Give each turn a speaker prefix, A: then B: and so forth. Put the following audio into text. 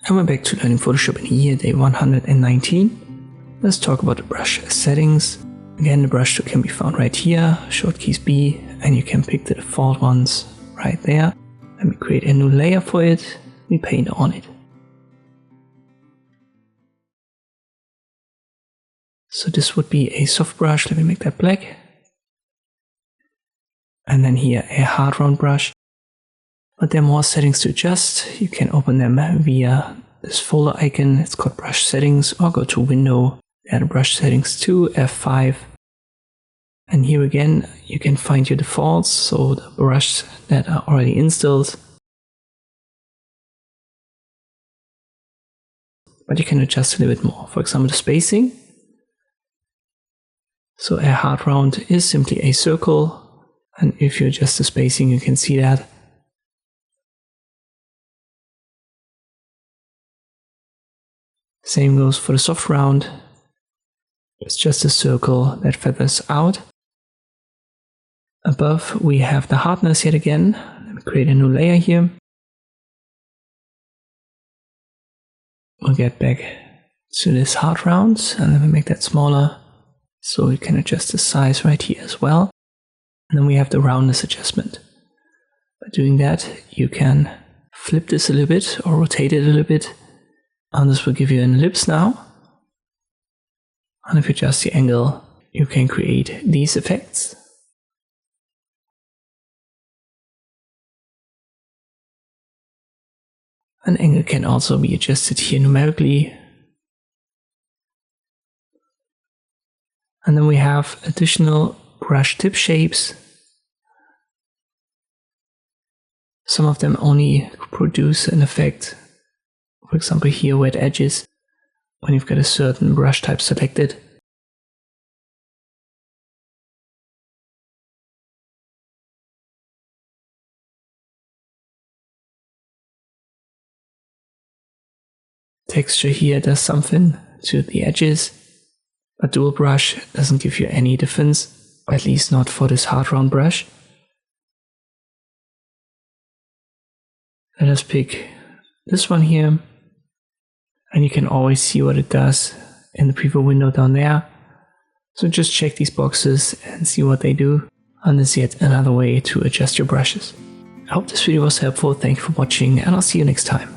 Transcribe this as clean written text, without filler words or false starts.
A: And we're back to learning Photoshop in year day 119. Let's talk about the brush settings. Again, the brush tool can be found right here, short keys B, and you can pick the default ones right there. Let me create a new layer for it. We paint on it. So this would be a soft brush. Let me make that black. And then here a hard round brush. But there are more settings to adjust. You can open them via this folder icon. It's called brush settings, or go to window, add brush settings to F5. And here again, you can find your defaults, so the brushes that are already installed. But you can adjust a little bit more. For example, the spacing. So a hard round is simply a circle. And if you adjust the spacing, you can see that. Same goes for the soft round. It's just a circle that feathers out. Above we have the hardness yet again. Let me create a new layer here. We'll get back to this hard round and let me make that smaller so we can adjust the size right here as well. And then we have the roundness adjustment. By doing that, you can flip this a little bit or rotate it a little bit. And this will give you an ellipse now. And if you adjust the angle, you can create these effects. An angle can also be adjusted here numerically. And then we have additional brush tip shapes. Some of them only produce an effect. For example, here wet edges, when you've got a certain brush type selected. Texture here does something to the edges, but dual brush doesn't give you any difference, or at least not for this hard round brush. Let us pick this one here. And you can always see what it does in the preview window down there. So just check these boxes and see what they do. And this is yet another way to adjust your brushes. I hope this video was helpful. Thank you for watching, and I'll see you next time.